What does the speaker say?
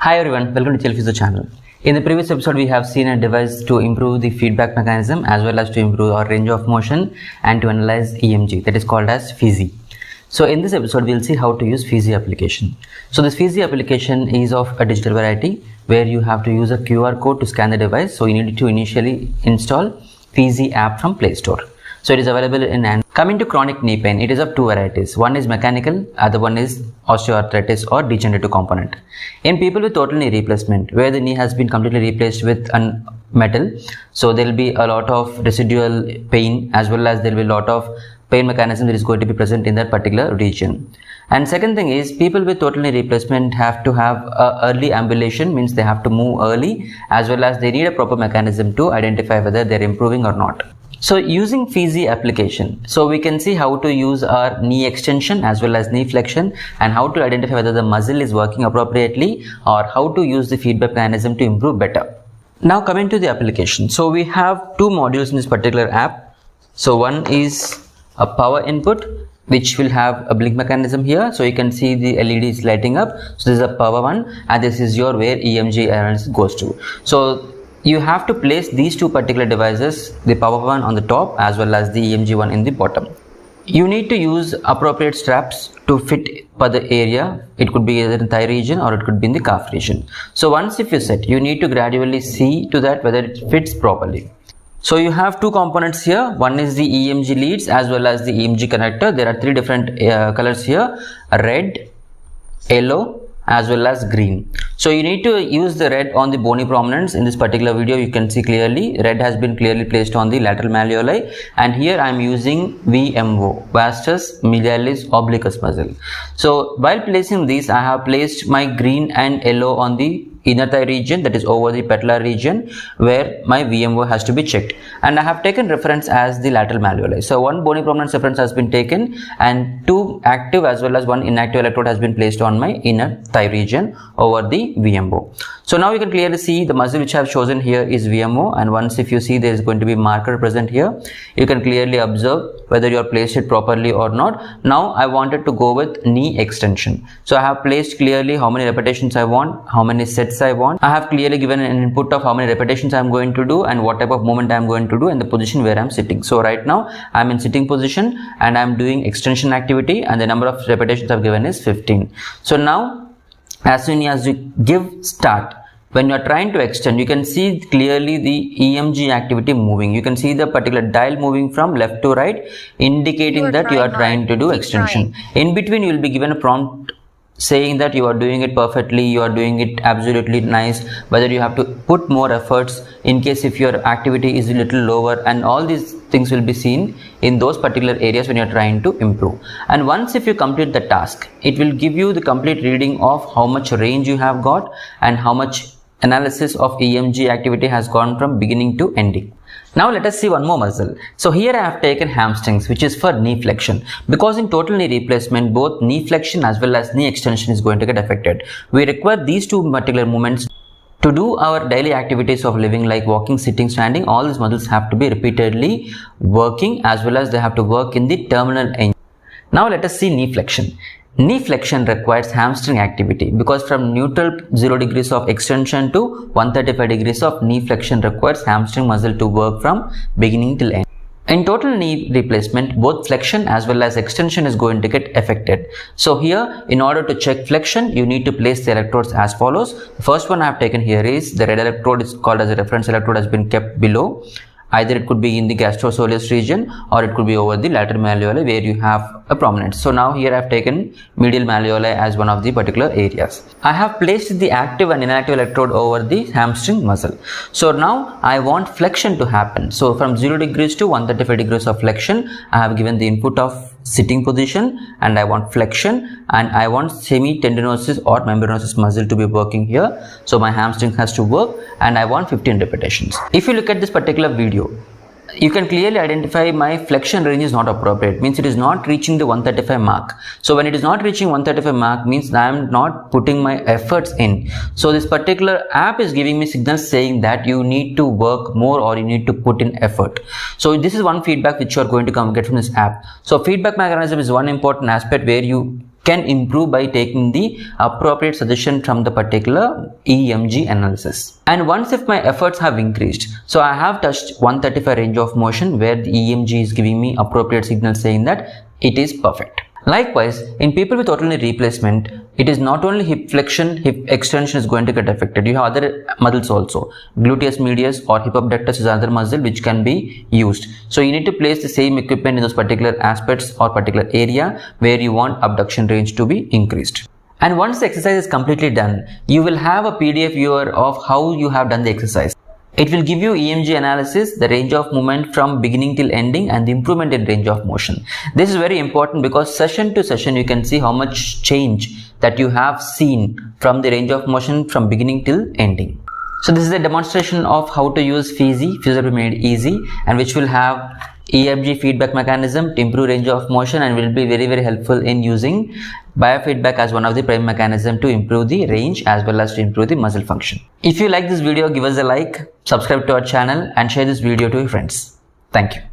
Hi everyone, welcome to Chelphysio channel. In the previous episode, we have seen a device to improve the feedback mechanism as well as to improve our range of motion and to analyze EMG, that is called as Physi. So in this episode, we'll see how to use Physi application. So this Physi application is of a digital variety where you have to use a QR code to scan the device. So you need to initially install Physi app from Play Store. So it is available in Android. Coming to chronic knee pain, it is of two varieties. One is mechanical, other one is osteoarthritis or degenerative component. In people with total knee replacement, where the knee has been completely replaced with a metal, so there will be a lot of residual pain as well as there will be a lot of pain mechanism that is going to be present in that particular region. And second thing is, people with total knee replacement have to have early ambulation, means they have to move early, as well as they need a proper mechanism to identify whether they are improving or not. So using Physi application, so we can see how to use our knee extension as well as knee flexion and how to identify whether the muscle is working appropriately or how to use the feedback mechanism to improve better. Now coming to the application, so we have two modules in this particular app. So one is a power input, which will have a blink mechanism here. So you can see the LED is lighting up. So this is a power one and this is your where EMG analysis goes to. So you have to place these two particular devices, the power one on the top as well as the EMG one in the bottom. You need to use appropriate straps to fit per the area. It could be either in the thigh region or it could be in the calf region. So once if you set, you need to gradually see to that whether it fits properly. So you have two components here. One is the EMG leads as well as the EMG connector. There are three different colors here: red, yellow as well as green. So you need to use the red on the bony prominence. In this particular video, you can see clearly red has been clearly placed on the lateral malleoli, and here I am using VMO, vastus medialis obliquus muscle. So while placing these, I have placed my green and yellow on the inner thigh region, that is over the patellar region, where my VMO has to be checked, and I have taken reference as the lateral malleoli. So one bony prominence reference has been taken and two active as well as one inactive electrode has been placed on my inner thigh region over the VMO. So now you can clearly see the muscle which I have chosen here is VMO, and once if you see there is going to be marker present here, you can clearly observe whether you have placed it properly or not. Now I wanted to go with knee extension. So I have placed clearly how many repetitions I want, how many sets I want. I have clearly given an input of how many repetitions I am going to do and what type of movement I am going to do and the position where I am sitting. So right now I am in sitting position and I am doing extension activity, and the number of repetitions I have given is 15. So now as soon as you give start, when you are trying to extend, you can see clearly the EMG activity moving. You can see the particular dial moving from left to right, indicating that you are trying to do extension. In between, you will be given a prompt saying that you are doing it perfectly, you are doing it absolutely nice, whether you have to put more efforts in case if your activity is a little lower, and all these things will be seen in those particular areas when you are trying to improve. And once if you complete the task, it will give you the complete reading of how much range you have got and how much analysis of EMG activity has gone from beginning to ending. Now let us see one more muscle. So here I have taken hamstrings, which is for knee flexion, because in total knee replacement, both knee flexion as well as knee extension is going to get affected. We require these two particular movements to do our daily activities of living, like walking, sitting, standing. All these muscles have to be repeatedly working as well as they have to work in the terminal end. Now let us see knee flexion. Knee flexion requires hamstring activity, because from neutral 0 degrees of extension to 135 degrees of knee flexion requires hamstring muscle to work from beginning till end. In total knee replacement, both flexion as well as extension is going to get affected. So here, in order to check flexion, you need to place the electrodes as follows. The first one I have taken here is the red electrode, is called as a reference electrode, has been kept below. Either it could be in the gastrosoleus region or it could be over the lateral malleoli where you have a prominence. So now here I have taken medial malleoli as one of the particular areas. I have placed the active and inactive electrode over the hamstring muscle. So now I want flexion to happen. So from 0 degrees to 135 degrees of flexion, I have given the input of sitting position and I want flexion, and I want semi-tendinosus or membranosus muscle to be working here. So my hamstring has to work and I want 15 repetitions. If you look at this particular video, you can clearly identify my flexion range is not appropriate, means it is not reaching the 135 mark. So when it is not reaching 135 mark, means I am not putting my efforts in. So this particular app is giving me signals saying that you need to work more or you need to put in effort. So this is one feedback which you are going to get from this app. So feedback mechanism is one important aspect where you can improve by taking the appropriate suggestion from the particular EMG analysis. And once if my efforts have increased, so I have touched 135 range of motion where the EMG is giving me appropriate signal saying that it is perfect. Likewise, in people with total knee replacement, it is not only hip flexion, hip extension is going to get affected. You have other muscles also. Gluteus medius or hip abductus is another muscle which can be used. So you need to place the same equipment in those particular aspects or particular area where you want abduction range to be increased. And once the exercise is completely done, you will have a PDF viewer of how you have done the exercise. It will give you EMG analysis, the range of movement from beginning till ending and the improvement in range of motion. This is very important because session to session you can see how much change that you have seen from the range of motion from beginning till ending. So this is a demonstration of how to use Physiotherapy Made Easy, and which will have EMG feedback mechanism to improve range of motion and will be very helpful in using biofeedback as one of the prime mechanism to improve the range as well as to improve the muscle function. If you like this video, give us a like, subscribe to our channel and share this video to your friends. Thank you.